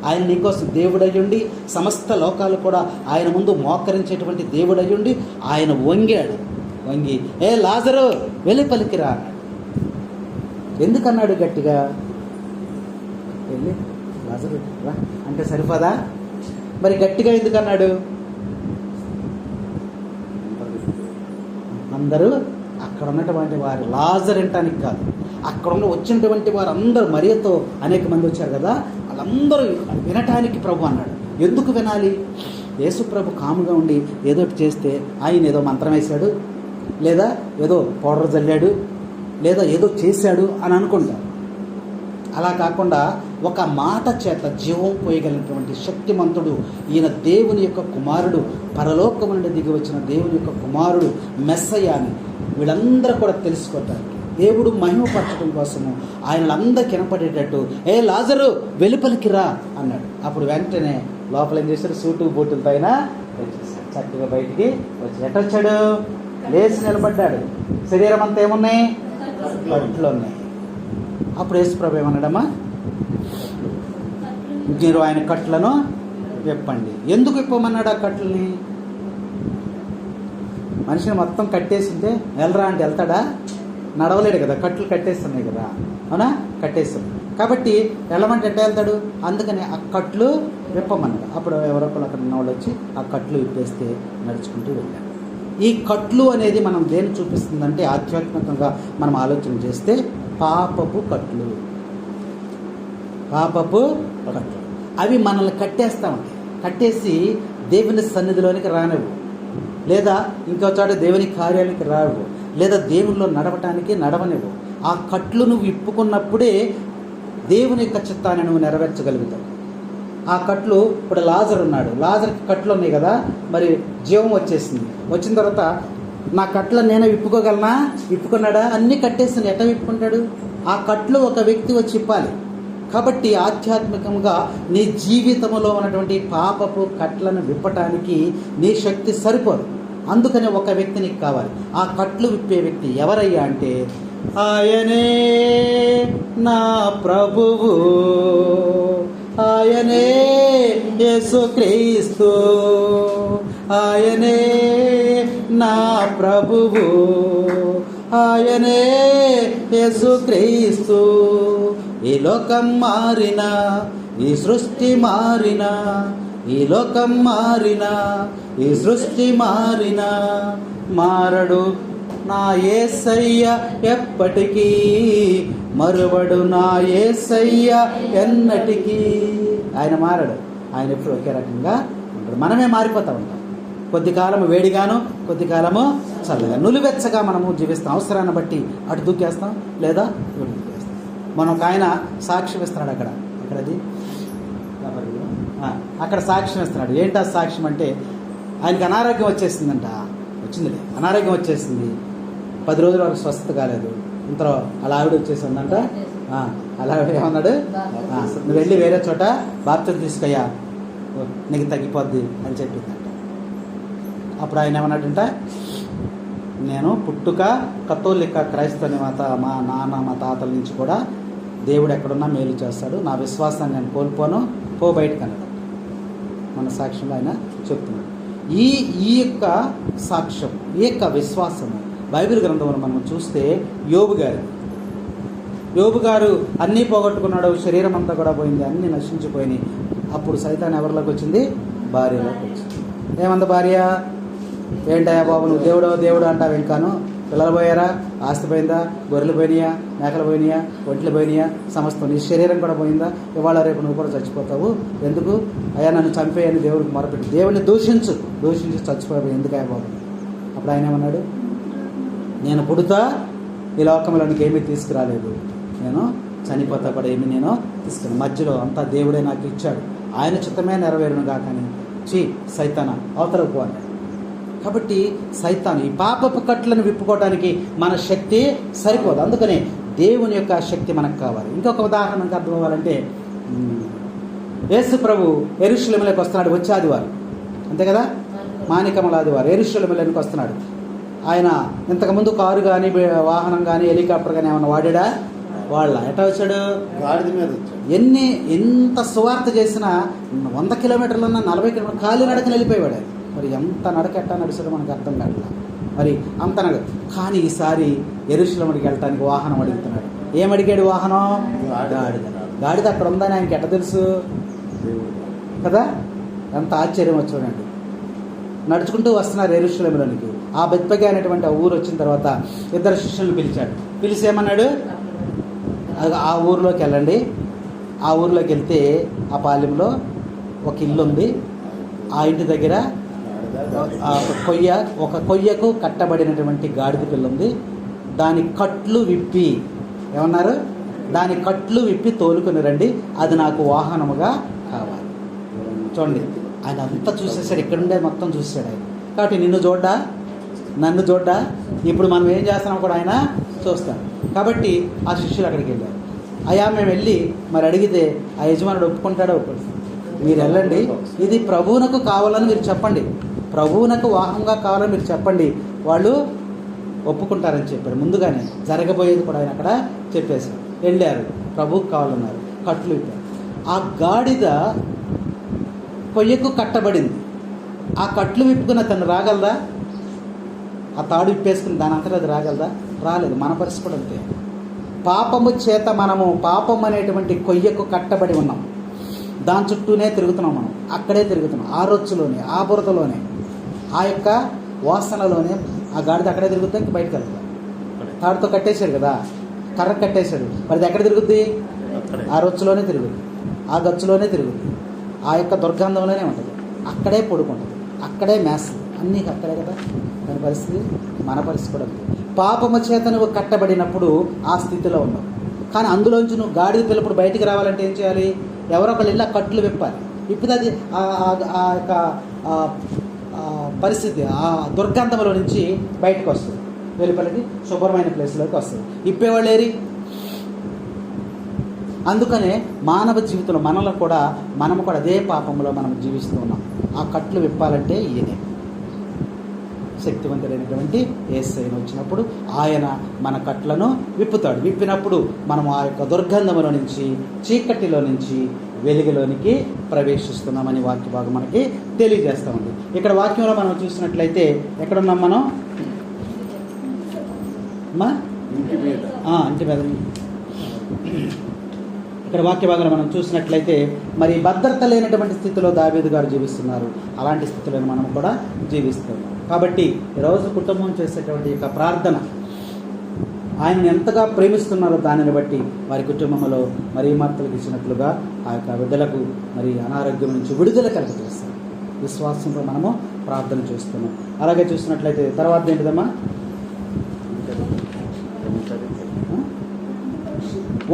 ఆయన నీకోసం దేవుడయ్యుండి, సమస్త లోకాలు కూడా ఆయన ముందు మోకరించేటువంటి దేవుడయ్యుండి ఆయన వంగాడు. వంగి, ఏ లాజరు వెళ్ళి పలికిరా అన్నాడు. ఎందుకన్నాడు గట్టిగా? వెళ్ళి లాజరు రా అంటే సరిపోదా? మరి గట్టిగా ఎందుకన్నాడు? అందరూ అక్కడ ఉన్నటువంటి వారు, లాజర్ అంటానికి కాదు, అక్కడ వచ్చినటువంటి వారు అందరూ, మరియతో అనేక మంది వచ్చారు కదా, వాళ్ళందరూ వినటానికి ప్రభు అన్నాడు. ఎందుకు వినాలి? యేసుప్రభు కాముగా ఉండి ఏదో ఒకటి చేస్తే ఆయన ఏదో మంత్రం వేశాడు, లేదా ఏదో పౌడర్ చల్లాడు, లేదా ఏదో చేశాడు అని అనుకుంటారు. అలా కాకుండా ఒక మాట చేత జీవం పోయగలిగినటువంటి శక్తిమంతుడు ఈయన దేవుని యొక్క కుమారుడు, పరలోకం నుండి దిగి వచ్చిన దేవుని యొక్క కుమారుడు, మెస్సయ్య అని వీళ్ళందరూ కూడా తెలుసుకోవటానికి దేవుడు మహిమపరచడం కోసము ఆయనలందరికీ కనపడేటట్టు, ఏ లాజరు వెలుపలికి రా అన్నాడు. అప్పుడు వెంటనే లోపల ఏం చేశాడు, సూటు బూటుల పైన వచ్చేసాడు, చక్కగా బయటికి వచ్చి ఎట్టొచ్చాడు, లేచి నిలబడ్డాడు. శరీరం అంతా ఏమున్నాయి, కట్లు ఉన్నాయి. అప్పుడు యేసుప్రభు ఏమన్నాడమ్మా, మీరు ఆయన కట్లను విప్పండి. ఎందుకు విప్పమన్నాడు ఆ కట్లని? మనిషిని మొత్తం కట్టేసింటే వెళ్ళరా అంటే వెళ్తాడా? నడవలేడు కదా, కట్లు కట్టేస్తున్నాయి కదా, అవునా, కట్టేస్తున్నాయి కాబట్టి వెళ్ళమంటే ఎట్ట వెళ్తాడు? అందుకని ఆ కట్లు విప్పమన్నాడు. అప్పుడు ఎవరొకరు అక్కడ ఉన్న వాళ్ళు వచ్చి ఆ కట్లు విప్పేస్తే నడుచుకుంటూ వెళ్ళాడు. ఈ కట్లు అనేది మనం దేన్ని చూపిస్తుందంటే, ఆధ్యాత్మికంగా మనం ఆలోచన చేస్తే పాపపు కట్లు, పాపపు కట్లు అవి మనల్ని కట్టేస్తూ ఉంటాయి. కట్టేసి దేవుని సన్నిధిలోనికి రానివ్వు, లేదా ఇంకో చోట దేవుని కార్యానికి రావు, లేదా దేవునిలో నడవనివ్వు. ఆ కట్లు నువ్వు విప్పుకున్నప్పుడే దేవుని యొక్క చిత్తాన్ని నువ్వు నెరవేర్చగలుగుతావు. ఆ కట్లు, ఇప్పుడు లాజర్ ఉన్నాడు, లాజర్కి కట్లు ఉన్నాయి కదా, మరి జీవం వచ్చేసింది. వచ్చిన తర్వాత నా కట్ల నేనే విప్పుకోగలనా? విప్పుకున్నాడా? అన్నీ కట్టేస్తుంది, ఎట్లా విప్పుకుంటాడు? ఆ కట్లు ఒక వ్యక్తి వచ్చి ఇప్పాలి. కాబట్టి ఆధ్యాత్మికంగా నీ జీవితంలో ఉన్నటువంటి పాపపు కట్లను విప్పటానికి నీ శక్తి సరిపోదు. అందుకని ఒక వ్యక్తి నీకు కావాలి. ఆ కట్లు విప్పే వ్యక్తి ఎవరయ్యా అంటే, ఆయనే నా ప్రభువు, ఆయనే యేసుక్రీస్తు, ఆయనే నా ప్రభువు, ఆయనే యేసుక్రీస్తు. ఈ లోకం మారినా, ఈ సృష్టి మారినా, ఈ లోకం మారినా, ఈ సృష్టి మారినా, మారడు నా యేసయ్య ఎప్పటికీ, మరువడు నా యేసయ్య ఎన్నటికీ. ఆయన మారడు, ఆయన ఎప్పుడు ఒకే రకంగా ఉంటాడు. మనమే మారిపోతూ ఉంటాం. కొద్ది కాలము వేడిగాను, కొద్ది కాలము చల్లగా, నులివెచ్చగా మనము జీవిస్తాం. అవసరాన్ని బట్టి అటు దూకేస్తాం, లేదా ఇటు దూకేస్తాం. మనం ఒక ఆయన సాక్ష్యం ఇస్తున్నాడు అక్కడది అక్కడ సాక్ష్యం ఇస్తున్నాడు. ఏంటి ఆ సాక్ష్యం అంటే, ఆయనకి అనారోగ్యం వచ్చేసిందంట. వచ్చిందిలే, అనారోగ్యం వచ్చేసింది, 10 రోజుల వరకు స్వస్థత కాలేదు. ఇంతలో అలా ఆవిడ వచ్చేసిందంట. అలా ఏమన్నాడు, నువ్వు వెళ్ళి వేరే చోట బాప్తిసం తీసుకయ్యా, నీకు తగ్గిపోద్ది అని చెప్పిందంట. అప్పుడు ఆయన ఏమన్నాడంట, నేను పుట్టుక కథోలిక క్రైస్తవ మా నాన్న మా తాతల నుంచి కూడా దేవుడు ఎక్కడున్నా మేలు చేస్తాడు, నా విశ్వాసాన్ని నేను కోల్పోను, పో బయటకు అన్నాడు. మన సాక్ష్యంలో ఆయన చెప్తున్నాడు. ఈ యొక్క సాక్ష్యం, ఈ యొక్క విశ్వాసము బైబిల్ గ్రంథంలో మనం చూస్తే యోబు గారు అన్నీ పోగొట్టుకున్నాడు, శరీరం అంతా కూడా పోయింది, అన్నీ నశించిపోయినాయి. అప్పుడు సైతాన్ ఎవరిలోకి వచ్చింది? భార్యలోకి వచ్చింది. ఏమంద భార్య, ఏంటయ్యా బాబు నువ్వు దేవుడు అంటావు, ఇంకాను పిల్లలు పోయారా, ఆస్తి పోయిందా, గొర్రెలు పోయినాయా, మేకలు పోయినాయా, ఒంట్లు పోయినాయా, సమస్తం నీ శరీరం కూడా పోయిందా, ఇవాళ రేపు నువ్వు కూడా చచ్చిపోతావు, ఎందుకు అయ్యా నన్ను చంపేయని దేవుడికి మొరపెట్టి దేవుడిని దూషించి చచ్చిపోయావు, ఎందుకయ్యా బాబు. అప్పుడు ఆయన ఏమన్నాడు, నేను పుడుతా ఈ లోకంలోనికి ఏమీ తీసుకురాలేదు, నేను చనిపోతా కూడా ఏమీ నేను తీసుకురాను, మధ్యలో అంతా దేవుడే నాకు ఇచ్చాడు, ఆయన చిత్తమే నెరవేరును కాకని సైతాన అవతలకు పో అన్నాడు. కాబట్టి సైతాను ఈ పాపపు కట్లను విప్పుకోవడానికి మన శక్తి సరిపోదు. అందుకనే దేవుని యొక్క శక్తి మనకు కావాలి. ఇంకొక ఉదాహరణకు అర్థం అవ్వాలంటే, యేసు ప్రభు యెరూషలేములోకి వస్తున్నాడు వచ్చే ఆదివారం, అంతే కదా, మానికముల ఆదివారం యెరూషలేములోకి వస్తున్నాడు. ఆయన ఇంతకుముందు కారు కానీ వాహనం కానీ హెలికాప్టర్ కానీ ఏమైనా వాడా? ఎట్లా వచ్చాడు? గాడిద మీద వచ్చాడు. ఎంత సువార్త చేసినా 100 కిలోమీటర్లన్నా 40 కిలోమీటర్లు కాలినడకని వెళ్ళిపోయాడు. మరి ఎంత నడక ఎట్టా నడిచాడో మనకు అర్థం కాదు. మరి అంత నడక. కానీ ఈసారి యెరూషలేముకి వెళ్ళటానికి వాహనం అడుగుతున్నాడు. ఏమడిగాడు వాహనం? గాడిద అక్కడ ఉందని ఆయనకి ఎట్ట తెలుసు కదా? ఎంత ఆశ్చర్యం చూడండి. నడుచుకుంటూ వస్తున్నారు యెరూషలేములోనికి. ఆ బెత్పగే అనేటువంటి ఆ ఊరు వచ్చిన తర్వాత 2 శిష్యులను పిలిచాడు. పిలిచి ఏమన్నాడు, ఆ ఊరిలోకి వెళ్ళండి. ఆ ఊరిలోకి వెళ్తే ఆ పాలెంలో ఒక ఇల్లు ఉంది, ఆ ఇంటి దగ్గర ఒక కొయ్యకు కట్టబడినటువంటి గాడిద పిల్ల ఉంది. దాని కట్లు విప్పి ఏమన్నారు? దాని కట్లు విప్పి తోలుకొని రండి, అది నాకు వాహనముగా కావాలి. చూడండి, ఆయన అంతా చూసేసాడు, ఇక్కడుండే మొత్తం చూసాడు ఆయన. కాబట్టి నిన్ను చూడ్డా, నన్ను చూడ్డా, ఇప్పుడు మనం ఏం చేస్తున్నాం కూడా ఆయన చూస్తాం. కాబట్టి ఆ శిష్యులు అక్కడికి వెళ్ళారు. అయ్యా మేము వెళ్ళి మరి అడిగితే ఆ యజమానుడు ఒప్పుకుంటాడో ఒప్పుకుంటాడు. మీరు వెళ్ళండి, ఇది ప్రభువునకు కావాలని మీరు చెప్పండి, ప్రభువునకు వాహనంగా కావాలని మీరు చెప్పండి, వాళ్ళు ఒప్పుకుంటారని చెప్పాడు. ముందుగానే జరగబోయేది కూడా ఆయన అక్కడ చెప్పేశారు. వెళ్ళారు, ప్రభువుకు కావాలన్నారు, కట్లు ఇప్పారు. ఆ గాడిద కొయ్యకు కట్టబడింది. ఆ కట్లు విప్పుకున్న తను రాగలదా? ఆ తాడు విప్పేసుకుని దాని అంతటా అది రాగలదా? రాలేదు. మన పరిస్థితి కూడా అంతే. పాపము చేత మనము పాపం అనేటువంటి కొయ్యకు కట్టబడి ఉన్నాం. దాని చుట్టూనే తిరుగుతున్నాం, మనం అక్కడే తిరుగుతున్నాం, ఆ రొచ్చులోనే, ఆ బురదలోనే, ఆ యొక్క వాసనలోనే. ఆ గాడిద అక్కడే తిరుగుతుంది, ఇంక బయటకు వెళ్తా. తాడుతో కట్టేశాడు కదా, కర్ర కట్టేశాడు, మరి ఎక్కడ తిరుగుద్ది? ఆ రొచ్చులోనే తిరుగుద్ది, ఆ గచ్చులోనే తిరుగుద్ది, ఆ యొక్క దుర్గంధంలోనే ఉంటుంది, అక్కడే పడుకుంటుంది, అక్కడే మేస్తుంది, అన్నీ అక్కడే కదా. దాని పరిస్థితి మన పరిస్థితి కూడా ఉంది. పాపము చేత నువ్వు కట్టబడినప్పుడు ఆ స్థితిలో ఉన్నావు. కానీ అందులోంచి నువ్వు గాడిద పిల్లప్పుడు బయటికి రావాలంటే ఏం చేయాలి? ఎవరో ఒకళ్ళు ఇలా కట్లు విప్పాలి. విప్పితే అది ఆ యొక్క పరిస్థితి ఆ దుర్గంధంలో నుంచి బయటకు వస్తుంది, వెలుపలికి శుభ్రమైన ప్లేస్లోకి వస్తుంది. ఇప్పేవాళ్ళు ఏరి. అందుకనే మానవ జీవితంలో మనలో కూడా మనము కూడా అదే పాపంలో మనం జీవిస్తూ ఉన్నాం. ఆ కట్లు విప్పాలంటే ఈయనే శక్తివంతుడైనటువంటి యేసయ్య వచ్చినప్పుడు ఆయన మన కట్లను విప్పుతాడు. విప్పినప్పుడు మనం ఆ యొక్క దుర్గంధములో నుంచి, చీకటిలో నుంచి వెలుగులోనికి ప్రవేశిస్తున్నామని వాక్య భాగం మనకి తెలియజేస్తామండి. ఇక్కడ వాక్యంలో మనం చూసినట్లయితే ఎక్కడున్నాం మనం? ఇంటి మీద. ఇక్కడ వాక్య భాగంలో మనం చూసినట్లయితే మరి భద్రత లేనటువంటి స్థితిలో దావీదు గారు జీవిస్తున్నారు. అలాంటి స్థితిలో మనం కూడా జీవిస్తున్నాం. కాబట్టి ఈరోజు కుటుంబం చేసేటువంటి యొక్క ప్రార్థన ఆయనను ఎంతగా ప్రేమిస్తున్నారో దానిని బట్టి వారి కుటుంబంలో మరి మార్తలకు ఇచ్చినట్లుగా ఆ యొక్క బిడ్డలకు మరి అనారోగ్యం నుంచి విడుదల కలుగజేస్తారు. విశ్వాసంతో మనము ప్రార్థన చేస్తున్నాం. అలాగే చూసినట్లయితే తర్వాత ఏంటిదమ్మా?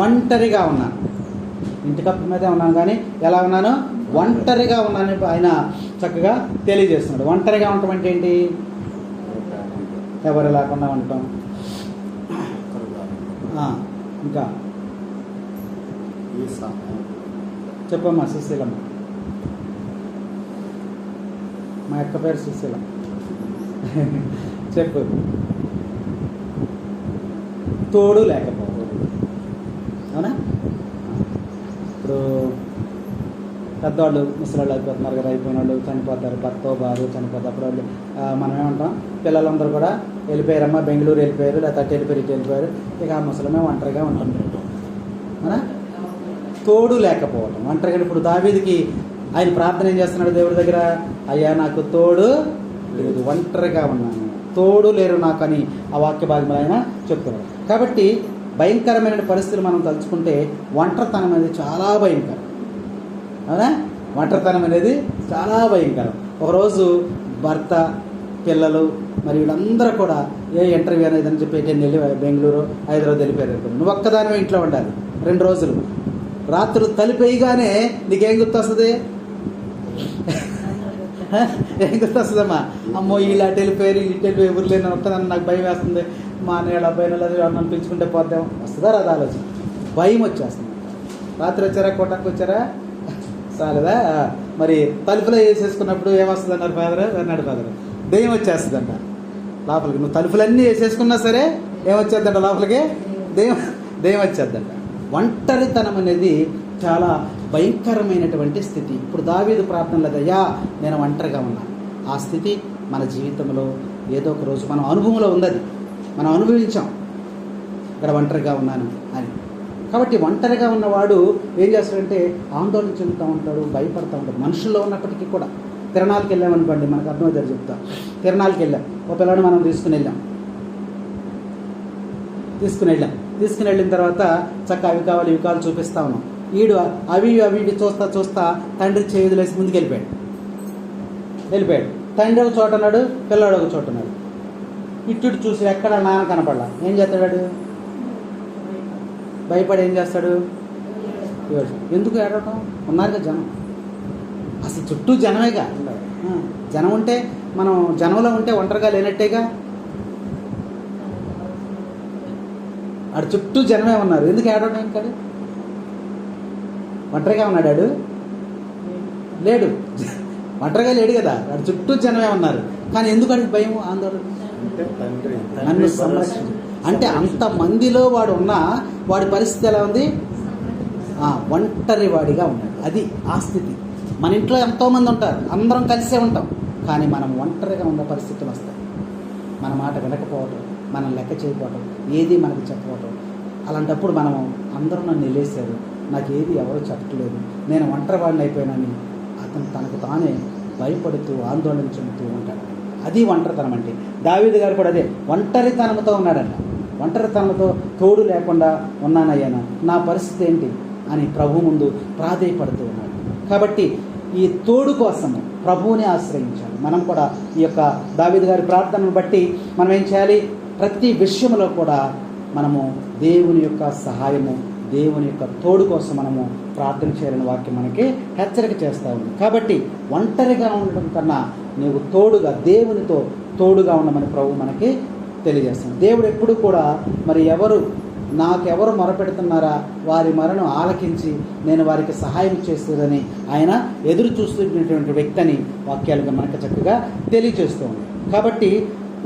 ఒంటరిగా ఉన్నాను. ఇంటి కప్పు మీదే ఉన్నాను, కానీ ఎలా ఉన్నాను? ఒంటరిగా ఉన్నాను. ఆయన చక్కగా తెలియజేస్తున్నాడు. ఒంటరిగా ఉండటం అంటే ఏంటి? ఎవరు లేకుండా ఉండటం. ఇంకా చెప్పమ్మా. సుశీలమ్మ, మా యొక్క పేరు సుశీల. చెప్పు. తోడు లేకపోవడం. అవునా? ఇప్పుడు పెద్దవాళ్ళు ముసలాళ్ళు అయిపోతున్నారు కదా, అయిపోయిన వాళ్ళు చనిపోతారు, భర్త భార్య చనిపోతారు. అప్పుడు వాళ్ళు మనం ఏమంటాం? పిల్లలందరూ కూడా వెళ్ళిపోయారమ్మా, బెంగళూరు వెళ్ళిపోయారు, లేకపోతే వెళ్ళిపోయారు. ఇక ఆ ముసలమే ఒంటరిగా ఉంటాం. అవునా? తోడు లేకపోవడం, ఒంటరిగా. ఇప్పుడు దావీదుకి ఆయన ప్రార్థన ఏం చేస్తున్నాడు దేవుడి దగ్గర? అయ్యా నాకు తోడు లేదు, ఒంటరిగా ఉన్నాను, తోడు లేరు నాకు అని ఆ వాక్య భాగంలో ఆయన చెప్తున్నాడు. కాబట్టి భయంకరమైన పరిస్థితులు మనం తలుచుకుంటే ఒంటరితనం అనేది చాలా భయంకరం. అవునా? ఒంటరితనం అనేది చాలా భయంకరం. ఒకరోజు భర్త, పిల్లలు మరి వీళ్ళందరూ కూడా ఇంటర్వ్యూ అనేది అని చెప్పి వెళ్ళి బెంగళూరు, హైదరాబాద్ వెళ్ళిపోయారు. నువ్వు ఒక్కదానివే ఇంట్లో ఉండాలి 2 రోజులు. రాత్రులు తలిపేయగానే నీకేం గుర్తొస్తుంది? ఏం గుర్తొస్తుందమ్మా? అమ్మో వీళ్ళు అటు వెళ్ళిపోయారు, ఇటు వెళ్ళిపోయి ఎవరు లేని వస్తానని నాకు భయం వేస్తుంది. మా అన్నయ్య అబ్బాయి నన్ను పిలుచుకుంటే పోద్దాం, వస్తుందా రాదు ఆలోచన? భయం వచ్చేస్తుంది. రాత్రి వచ్చారా, కోటానికి వచ్చారా, చాలదా? మరి తలుపులో వేసేసుకున్నప్పుడు ఏమొస్తుంది అన్నారు ఫాదర్? దెయ్యం వచ్చేస్తుందంట లోపలికి. నువ్వు తలుపులన్నీ వేసేసుకున్నా సరే ఏమొచ్చేద్దంట లోపలికి? దెయ్యం వచ్చేద్దంట. ఒంటరితనం అనేది చాలా భయంకరమైనటువంటి స్థితి. ఇప్పుడు దావీదు ప్రార్థనలో అయ్యా నేను ఒంటరిగా ఉన్నాను. ఆ స్థితి మన జీవితంలో ఏదో ఒక రోజు మన అనుభవంలో ఉంది, అది మనం అనుభవించాం. ఇక్కడ ఒంటరిగా ఉన్నాను అని. కాబట్టి ఒంటరిగా ఉన్నవాడు ఏం చేస్తాడంటే ఆందోళన చెందుతూ ఉంటాడు, భయపడుతూ ఉంటాడు. మనుషుల్లో ఉన్నప్పటికీ కూడా తిరణాలకు వెళ్ళామనుకోండి, మనకు అర్థమవుతుంది చెప్తా. తిరణాలకు వెళ్ళాం, ఒక పిల్లని మనం తీసుకుని వెళ్ళిన తర్వాత చక్క అవి కావాలి ఇవి కావాలి చూపిస్తా ఉన్నాం. వీడు అవి చూస్తా తండ్రి చేతులేసి ముందుకు వెళ్ళిపోయాడు. వెళ్ళిపోయాడు. తండ్రి ఒక చోట ఉన్నాడు, పిల్లాడు ఒక చోట ఉన్నాడు. ఇటు చూసి ఎక్కడ నాన్న కనపడలా. ఏం చేస్తాడు? భయపడి ఏం చేస్తాడు? ఎందుకు ఏడవటం? ఉన్నారుగా జనం, అసలు చుట్టూ జనమేగా. జనం ఉంటే మనం జనంలో ఉంటే ఒంటరిగా లేనట్టేగా. ఆడు చుట్టూ జనమే ఉన్నారు, ఎందుకు ఏడవడం? ఇంకా ఒంటరిగా ఉన్నాడు, ఆడు లేడు, ఒంటరిగా లేడు కదా. ఆడు చుట్టూ జనమే ఉన్నారు, కానీ ఎందుకు అడిగి భయం, ఆందోళన? నన్ను సంరక్షణ అంటే అంతమందిలో వాడు ఉన్నా వాడి పరిస్థితి ఎలా ఉంది? ఒంటరి వాడిగా ఉన్నాడు. అది ఆ స్థితి. మన ఇంట్లో ఎంతోమంది ఉంటారు, అందరం కలిసే ఉంటాం, కానీ మనం ఒంటరిగా ఉన్న పరిస్థితులు వస్తాయి. మన మాట వినకపోవటం, మనం లెక్క చేయకపోవటం, ఏది మనకు చెప్పకపోవటం. అలాంటప్పుడు మనం అందరూ నన్ను నిలేశారు, నాకు ఏది ఎవరో చెప్పట్లేదు, నేను ఒంటరి వాడిని అయిపోయానని అతను తనకు తానే భయపడుతూ ఆందోళన చెందుతూ ఉంటాడు. అది ఒంటరితనం అంటే. దావీదు గారు కూడా అదే ఒంటరితనంతో ఉన్నాడంట. ఒంటరితనంతో తోడు లేకుండా ఉన్నానయ్యాను, నా పరిస్థితి ఏంటి అని ప్రభు ముందు ప్రాధేయపడుతూ ఉన్నాడు. కాబట్టి ఈ తోడు కోసము ప్రభువుని ఆశ్రయించాలి. మనం కూడా ఈ యొక్క దావీదు గారి ప్రార్థనను బట్టి మనం ఏం చేయాలి? ప్రతి విషయంలో కూడా మనము దేవుని యొక్క సహాయము, దేవుని యొక్క తోడు కోసం మనము ప్రార్థన చేయాలని వాక్యం మనకి హెచ్చరిక చేస్తూ ఉంది. కాబట్టి ఒంటరిగా ఉండడం కన్నా నీవు తోడుగా, దేవునితో తోడుగా ఉండమని ప్రభు మనకి తెలియజేస్తుంది. దేవుడు ఎప్పుడు కూడా మరి నాకెవరు మొరపెడుతున్నారా వారి మొరను ఆలకించి నేను వారికి సహాయం చేస్తుందని ఆయన ఎదురు చూస్తున్నటువంటి వ్యక్తి అని వాక్యాలుగా మనకు చక్కగా తెలియజేస్తూ ఉంది. కాబట్టి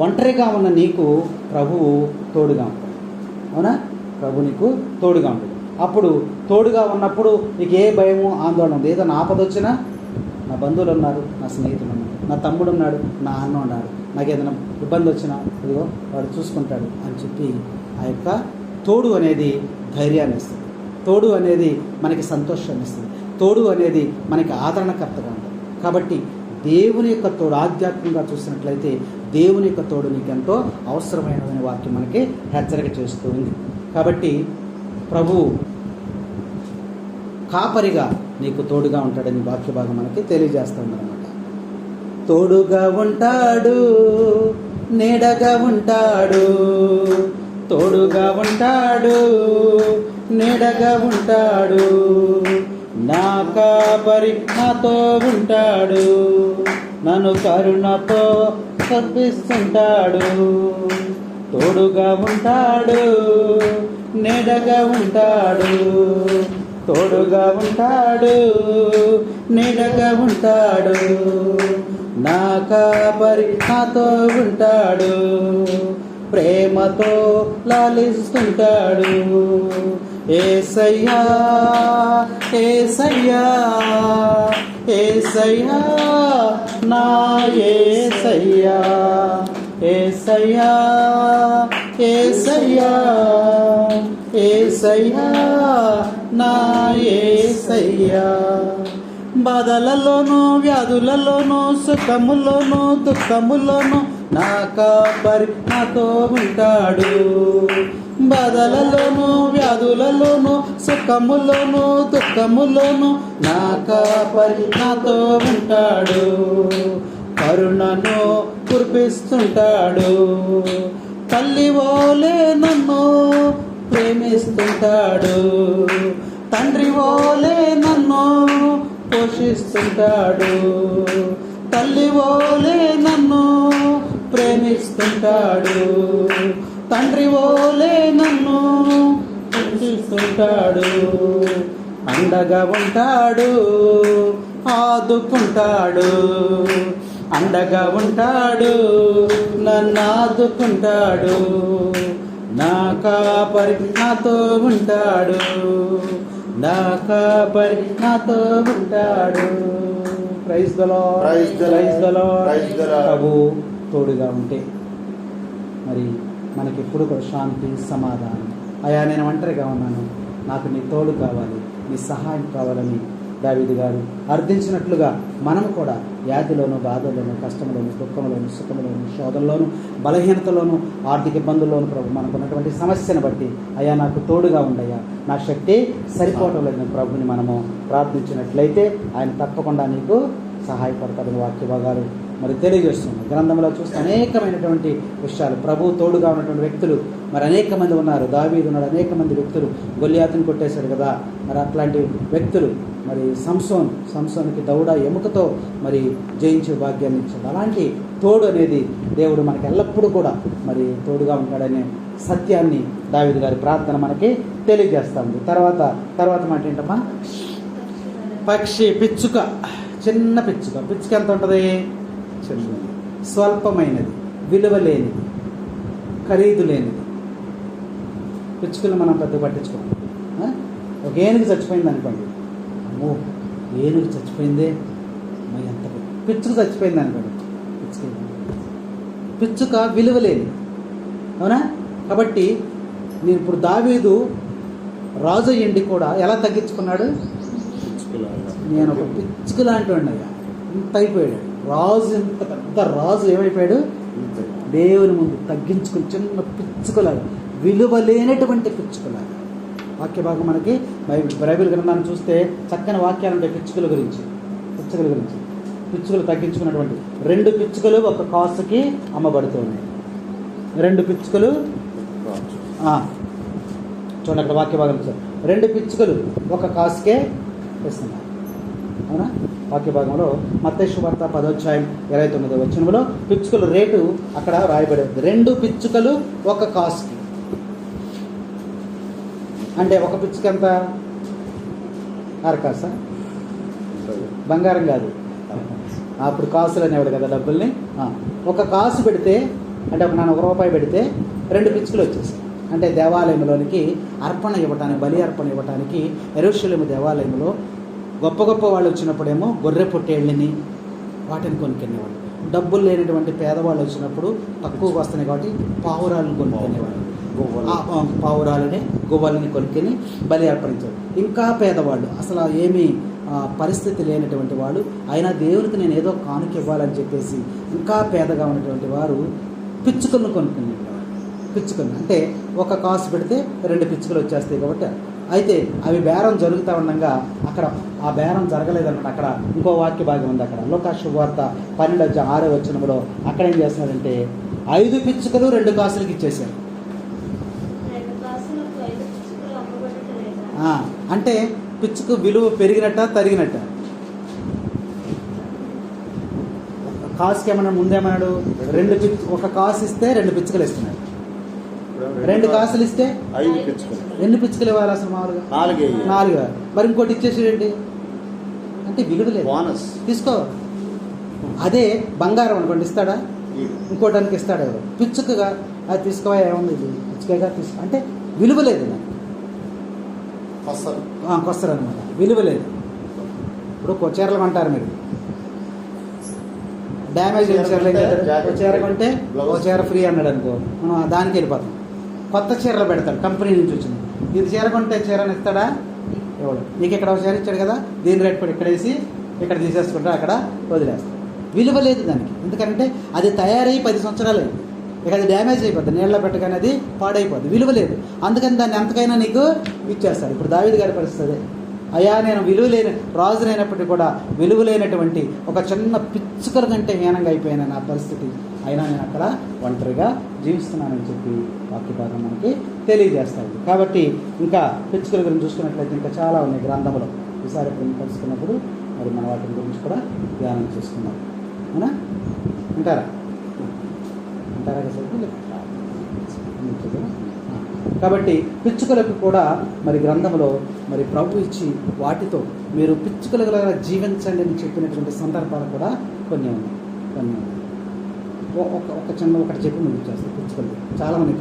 ఒంటరిగా ఉన్న నీకు ప్రభువు తోడుగా ఉంటాడు. అవునా? ప్రభు నీకు తోడుగా ఉంటుంది. అప్పుడు తోడుగా ఉన్నప్పుడు నీకు ఏ భయము, ఆందోళన ఉంది. ఏదైనా ఆపద వచ్చినా నా బంధువులు ఉన్నారు, నా స్నేహితులు ఉన్నారు, నా తమ్ముడు ఉన్నాడు, నా అన్న ఉన్నాడు, నాకు ఏదైనా ఇబ్బంది వచ్చినా ఇదిగో వాడు చూసుకుంటాడు అని చెప్పి ఆ యొక్క తోడు అనేది ధైర్యాన్ని ఇస్తుంది. తోడు అనేది మనకి సంతోషాన్ని ఇస్తుంది. తోడు అనేది మనకి ఆదరణకర్తగా ఉంటుంది. కాబట్టి దేవుని యొక్క తోడు ఆధ్యాత్మికంగా చూసినట్లయితే దేవుని యొక్క తోడు నీకు ఎంతో అవసరమైనదని వాక్యం మనకి హెచ్చరిక చేస్తూ ఉంది. కాబట్టి ప్రభు కాపరిగా నీకు తోడుగా ఉంటాడని వాక్య భాగం మనకి తెలియజేస్తుందన్నమాట. తోడుగా ఉంటాడు, నీడగా ఉంటాడు, తోడుగా ఉంటాడు, నీడగా ఉంటాడు, నా కాపరి నాతో ఉంటాడు, నన్ను కరుణతో కప్పిస్తుంటాడు. తోడుగా ఉంటాడు, నీడగా ఉంటాడు, తోడుగా ఉంటాడు, నీడగా ఉంటాడు, నా కాపరి నాతో ఉంటాడు, ప్రేమతో లాలిస్తుంటాడు. యేసయ్యా యేసయ్యా యేసయ్యా నా యేసయ్యా, యేసయ్యా యేసయ్యా యేసయ్యా నా యేసయ్యా. బాధలలోనూ వ్యాధులలోనూ సుఖములోనూ దుఃఖములోనూ నా కాపరి నాతో ఉంటాడు. బాధలలోనూ వ్యాధులలోనూ సుఖములోనూ దుఃఖములోనూ నా కాపరి నాతో ఉంటాడు. కరుణను కురిపిస్తుంటాడు, తల్లి ఓలే నన్ను ప్రేమిస్తుంటాడు, తండ్రి ఓలే నన్ను పోషిస్తుంటాడు, తల్లి ఓలే నన్ను ప్రేమిస్తుంటాడు, తండ్రి ఓలే నన్ను పోషిస్తుంటాడు. అండగా ఉంటాడు, ఆదుకుంటాడు, అండగా ఉంటాడు, నన్ను ఆదుకుంటాడు, నా కాపరి నాతో ఉంటాడు, నా కాపరి నాతో ఉంటాడు. Praise the lord, praise the lord. ప్రభు తోడుగా ఉంటే మరి మనకి ఎప్పుడు కూడా శాంతి, సమాధానం. అయ్యా నేను ఒంటరిగా ఉన్నాను, నాకు నీ తోడు కావాలి, నీ సహాయం కావాలని దావీదు గారు అర్థించినట్లుగా మనం కూడా వ్యాధిలోను, బాధలోను, కష్టంలోను, దుఃఖంలోను, సుఖంలోను, శోధంలోను, బలహీనతలోను, ఆర్థిక ఇబ్బందుల్లోను ప్రభు మనకు ఉన్నటువంటి సమస్యను బట్టి అయ్యా నాకు తోడుగా ఉండయ్యా, నా శక్తి సరిపోవటం లేదని ప్రభుని మనము ప్రార్థించినట్లయితే ఆయన తప్పకుండా నీకు సహాయపడతారని వాక్య భాగాలు మరి తెలియజేస్తుంది. గ్రంథంలో చూస్తే అనేకమైనటువంటి విషయాలు, ప్రభు తోడుగా ఉన్నటువంటి వ్యక్తులు మరి అనేక మంది ఉన్నారు. దావీదు ఉన్నాడు, అనేక మంది వ్యక్తులు. గొల్లియాతుని కొట్టేశాడు కదా, మరి అట్లాంటి వ్యక్తులు. మరి సంసోన్కి దౌడ ఎముకతో మరి జయించే భాగ్యాన్ని ఇచ్చాడు. అలాంటి తోడు అనేది దేవుడు మనకి ఎల్లప్పుడూ కూడా మరి తోడుగా ఉంటాడనే సత్యాన్ని దావీదు గారి ప్రార్థన మనకి తెలియజేస్తుంది. తర్వాత మాట ఏంటమ్మా? పక్షి, పిచ్చుక, చిన్న పిచ్చుక ఎంత ఉంటుంది? చిన్నది, స్వల్పమైనది, విలువ లేనిది, ఖరీదు లేనిది. పిచ్చుకలు మనం పెద్ద పట్టించుకోం. ఒక ఏనుగు చచ్చిపోయింది అనుకోండి, అమ్మో ఏనుగు చచ్చిపోయిందే, ఎంత పిచ్చుక చచ్చిపోయింది అనుకోండి, పిచ్చుక విలువ లేనిది, అవునా? కాబట్టి నేను ఇప్పుడు దావీదు రాజు అయ్యండి కూడా ఎలా తగ్గించుకున్నాడు? నేను ఒక పిచ్చుక లాంటి వాడినయ్యా, ఇంత అయిపోయాడు రాజు. ఇంత పెద్ద రాజు ఏమైపోయాడు? దేవుని ముందు తగ్గించుకుని చిన్న పిచ్చుకలాగా, విలువ లేనటువంటి పిచ్చుకలాగా. వాక్య భాగం మనకి బైబిల్ గ్రంథాన్ని చూస్తే చక్కని వాక్యాలు ఉంటాయి పిచ్చుకల గురించి. పిచ్చుకలు తగ్గించుకున్నటువంటి 2 పిచ్చుకలు ఒక కాసుకి అమ్మబడుతూ ఉన్నాయి. 2 పిచ్చుకలు చూడండి అక్కడ వాక్య భాగం, 2 పిచ్చుకలు ఒక కాసుకే ఇస్తున్నారు, అవునా? వాక్య భాగంలో మత్తయి సువార్త 10వ అధ్యాయం 29వ వచనంలో పిచ్చుకల రేటు అక్కడ రాయబడింది. 2 పిచ్చుకలు ఒక కాసుకి. అంటే ఒక పిచ్చుక ఎంత? అరకాసా? బంగారం కాదు, అప్పుడు కాసులు అనేవాడు కదా డబ్బుల్ని. ఒక కాసు పెడితే అంటే ఒక రూపాయి పెడితే 2 పిచ్చుకలు వచ్చేసాయి. అంటే దేవాలయంలోనికి అర్పణ ఇవ్వటానికి, బలి అర్పణ ఇవ్వటానికి యెరూషలేము దేవాలయంలో గొప్ప గొప్ప వాళ్ళు వచ్చినప్పుడేమో గొర్రె పొట్టేళ్ళని వాటిని కొనుక్కునేవాళ్ళు. డబ్బులు లేనటువంటి పేదవాళ్ళు వచ్చినప్పుడు తక్కువగా వస్తున్నాయి కాబట్టి పావురాలను కొనుక్కునేవాళ్ళు. పావురాలని, గువ్వలని కొనుక్కొని బలి అర్పణించారు. ఇంకా పేదవాళ్ళు, అసలు ఏమీ పరిస్థితి లేనటువంటి వాళ్ళు, అయినా దేవునికి నేను ఏదో కానుక ఇవ్వాలని చెప్పేసి ఇంకా పేదగా ఉన్నటువంటి వారు పిచ్చుకలను కొనుక్కునేవారు. పిచ్చుకలు అంటే ఒక కాసు పెడితే 2 పిచ్చుకలు వచ్చేస్తాయి కాబట్టి. అయితే అవి బేరం జరుగుతూ ఉండగా అక్కడ ఆ బేరం జరగలేదన్నమాట. అక్కడ ఇంకో వాక్య భాగం ఉంది. అక్కడ లూకా సువార్త 12:6 వచనంలో అక్కడ ఏం చేస్తున్నారంటే 5 పిచ్చుకలు 2 కాసులకి ఇచ్చేసారు. అంటే పిచ్చుకు విలువ పెరిగినట్ట తరిగినట్ట? కాసుకి ఏమన్నా ముందేమన్నాడు? 2 ఒక కాసు ఇస్తే 2 పిచ్చుకలు ఇస్తున్నాడు. 2 కాసులు ఇస్తే 5 పిచ్చుకలు. ఎన్ని పిచ్చుకలు ఇవ్వాలి అసలు? మామూలుగా 4. మరి ఇంకోటి ఇచ్చేసేయండి అంటే విలువ లేదు, బోనస్ తీసుకో. అదే బంగారం అనుకోండి, ఇస్తాడా? ఇంకోటానికి ఇస్తాడు ఎవరు? పిచ్చుకగా అది తీసుకోవా, ఏముంది ఇది పిచ్చుకగా తీసుకో అంటే విలువ లేదు. కొస్తారు అనమాట, విలువ లేదు. ఇప్పుడు చీరలు అంటారు మీరు, డ్యామేజ్ అయిన చీరలు ఏం చేస్తారు? చీర కొంటే చీర ఫ్రీ అన్నాడు అనుకో, మనం దానికి వెళ్ళిపోతాం. కొత్త చీరలు పెడతాడు, కంపెనీ నుంచి వచ్చింది. ఇది చీర కొంటే చీరని ఇస్తాడా? ఎవడు? నీకు ఇక్కడ ఒక చీర ఇచ్చాడు కదా, దీని రేట్ కూడా ఇక్కడ వేసి ఇక్కడ తీసేసుకుంటా, అక్కడ వదిలేస్తాడు. విలువ లేదు దానికి. ఎందుకంటే అది తయారై 10 సంవత్సరాలు అయింది, ఇక అది డ్యామేజ్ అయిపోద్ది, నీళ్ళ పెట్టగానే అది పాడైపోద్ది, విలువ లేదు. అందుకని దాన్ని ఎంతకైనా నీకు ఇచ్చేస్తాడు. ఇప్పుడు దావీదు గారి పరిస్థితి, అయ్యా నేను విలువ లేని రాజునైనప్పటికీ కూడా విలువ లేనటువంటి ఒక చిన్న పిచ్చుకల కంటే హీనంగా అయిపోయిన నా పరిస్థితి, అయినా నేను అక్కడ ఒంటరిగా జీవిస్తున్నానని చెప్పి వాక్యభాగం మనకి తెలియజేస్తాడు. కాబట్టి ఇంకా పిచ్చుకల గురించి చూసుకున్నట్లయితే ఇంకా చాలా ఉన్నాయి గ్రంథంలో. ఈసారి కలుసుకున్నప్పుడు మరి మన వాటి గురించి కూడా ధ్యానం చేసుకున్నాం, అవునా? అంటారా కదా? కాబట్టి పిచ్చుకలకు కూడా మరి గ్రంథంలో మరి ప్రభు ఇచ్చి వాటితో మీరు పిచ్చుకలుగా జీవించండి అని చెప్పినటువంటి సందర్భాలు కూడా కొన్ని ఉన్నాయి. ఒకటి చెప్పి ముందుకు చేస్తాయి. పిచ్చుకలు చాలామంది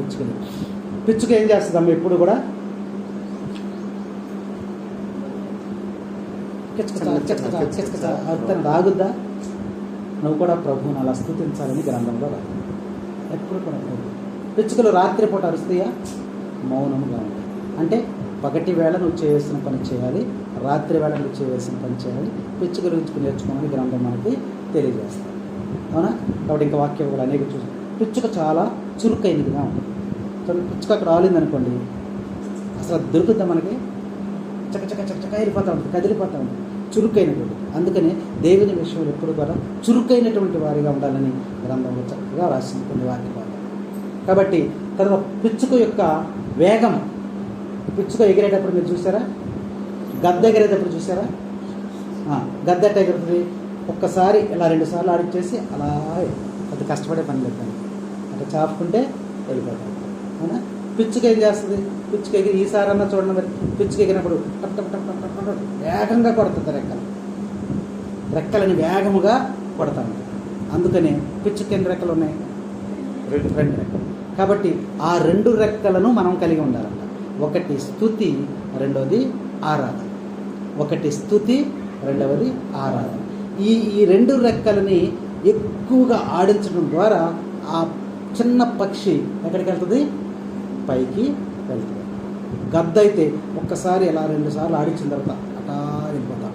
పిచ్చుక ఏం చేస్తుందమ్మా? ఎప్పుడు కూడా ఆగుద్దా? నువ్వు కూడా ప్రభువుని అలా స్తుతించాలని గ్రంథంలో రాదు. ఎప్పుడు కూడా పిచ్చుకలు రాత్రిపూట అరుస్తాయా? మౌనంగా ఉంటాయి. అంటే పగటి వేళ నువ్వు చేయవలసిన పని చేయాలి, రాత్రి వేళ నువ్వు చేయవలసిన పని చేయాలి. పిచ్చుకల గురించి నేర్చుకోమని గ్రంథం మనకి తెలియజేస్తాం, అవునా? కాబట్టి ఇంకా వాక్యం కూడా అనేక చూసి పిచ్చుక చాలా చురుకైనదిగా ఉంటుంది. పిచ్చుక అక్కడ రాలింది అనుకోండి, అసలు దొరుకుద్దా మనకి? చక్క వెళ్ళిపోతూ ఉంటుంది, కదిలిపోతూ ఉంటుంది. చురుకైనటువంటి. అందుకని దేవుని విషయంలో ఎప్పుడు కూడా చురుకైనటువంటి వారిగా ఉండాలని గ్రంథంలో చక్కగా రాసిన కొన్ని వాక్యాలు. కాబట్టి తర్వాత పిచ్చుక యొక్క వేగం. పిచ్చుక ఎగిరేటప్పుడు మీరు చూసారా? గద్ద ఎగిరేటప్పుడు చూసారా? గద్ద ఎట్ట ఎగురుతుంది? ఒక్కసారి ఇలా 2 సార్లు ఆడిచ్చేసి అలా అది కష్టపడే పని లేదు. అట్లా చాపుకుంటే వెళ్ళిపోతాం. అవునా? పిచ్చుక ఏం చేస్తుంది? పిచ్చుక ఎగిరి ఈసారి అన్నా చూడండి, మరి పిచ్చుక ఎగిరినప్పుడు టప్ టప్ టప్ టప్ టప్ టప్ వేగంగా కొడుతుంది రెక్కలని వేగముగా కొడతా ఉంటుంది. అందుకనే పిచ్చుక ఎన్ని రెక్కలు ఉన్నాయి? 2 రెక్కలు. కాబట్టి ఆ 2 రెక్కలను మనం కలిగి ఉండాలంట. ఒకటి స్తుతి, రెండవది ఆరాధన. ఒకటి స్తుతి, రెండవది ఆరాధన. ఈ 2 రెక్కలని ఎక్కువగా ఆడించడం ద్వారా ఆ చిన్న పక్షి ఎక్కడికి వెళ్తుంది? పైకి వెళ్తుంది. గద్ద అయితే ఒక్కసారి ఇలా 2 సార్లు ఆడించిన తర్వాత అటా వెళ్ళిపోతాం,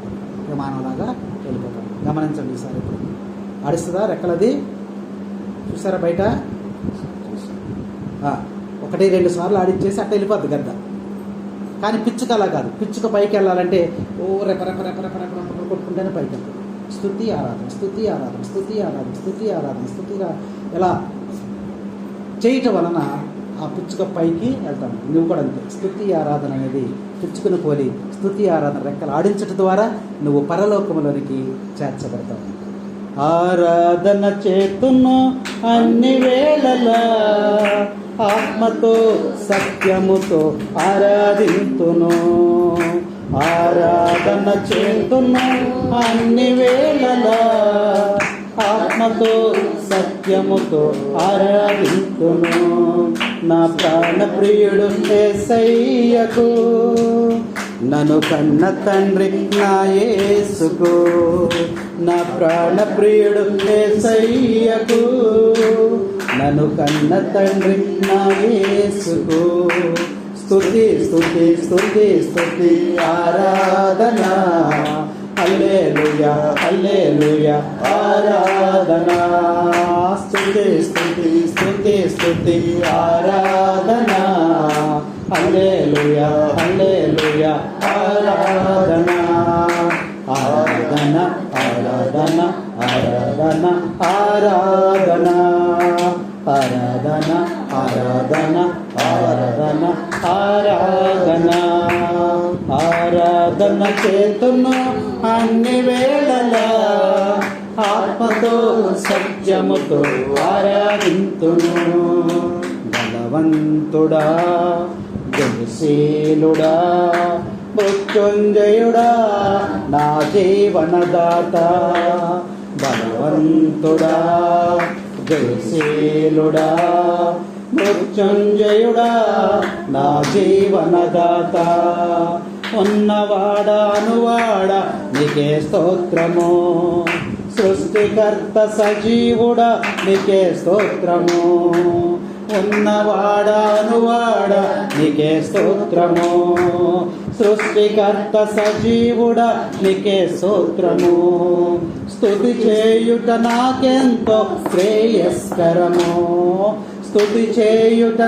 విమానంలాగా వెళ్ళిపోతాం. గమనించండి ఈసారి. ఇప్పుడు ఆడిస్తుందా రెక్కలది? చూసారా బయట? 1-2 సార్లు ఆడించేసి అట్ట వెళ్ళిపోద్ది గద్ద. కానీ పిచ్చుక అలా కాదు. పిచ్చుక పైకి వెళ్ళాలంటే ఓ రెప రెప రెప రెప రెప రెప కొట్టుకుంటేనే పైకి వెళ్తుంది. స్తుతి ఆరాధన, స్తుతి ఆరాధన, స్తుతి ఆరాధన, స్తుతి ఆరాధన, స్తుతి ఇలా చేయటం వలన ఆ పిచ్చుక పైకి వెళ్తాను. నువ్వు కూడా అంతే. స్తుతి ఆరాధన అనేది పిచ్చుకను పోలి స్తుతి ఆరాధన రెక్కలు ఆడించడం ద్వారా నువ్వు పరలోకములోనికి చేర్చబడతావు. ఆరాధన చేతును అన్ని వేళలా, ఆత్మతో సత్యముతో ఆరాధింతును. ఆరాధన చేతును అన్ని వేళలా, ఆత్మతో సత్యముతో ఆరాధింతును. నా ప్రాణ ప్రియుడు యేసయ్యకు, నన్ను కన్న తండ్రి నా యేసుకు. నా ప్రాణ ప్రియుడు యేసయ్యకు, నన్ను కన్న తండ్రి నా యేసుకు. స్తుతి స్తుతి స్తుతి స్తుతి ఆరాధన, హల్లెలూయా హల్లెలూయా ఆరాధన. స్తుతి స్తుతి స్తుతి స్తుతి ఆరాధన, హల్లెలూయా హల్లెలూయా ఆరాధన. ఆరాధన ఆరాధన ఆరాధన ఆరాధన ఆరాధన ఆరాధన ఆరాధన ఆరాధన. ఆరాధన చేతును అన్ని వేళలా, ఆత్మతో సత్యముతో ఆరాధింతును. బలవంతుడా జయశీలుడా మృత్యుంజయుడా నా జీవనదాత. బలవంతుడా జయశీలుడా మృత్యుంజయుడా నా జీవనదాత. ఉన్నవాడా అనువాడా నీకే స్తోత్రము, సృష్టికర్త సజీవుడా నీకే స్తోత్రము. ఉన్నవాడా అనువాడా నీకే స్తోత్రము, సృష్టికర్త సజీవుడా నీకే స్తోత్రము. స్తుతి చేయుట నాకెంతో శ్రేయస్కరము, స్తుతి చేయుట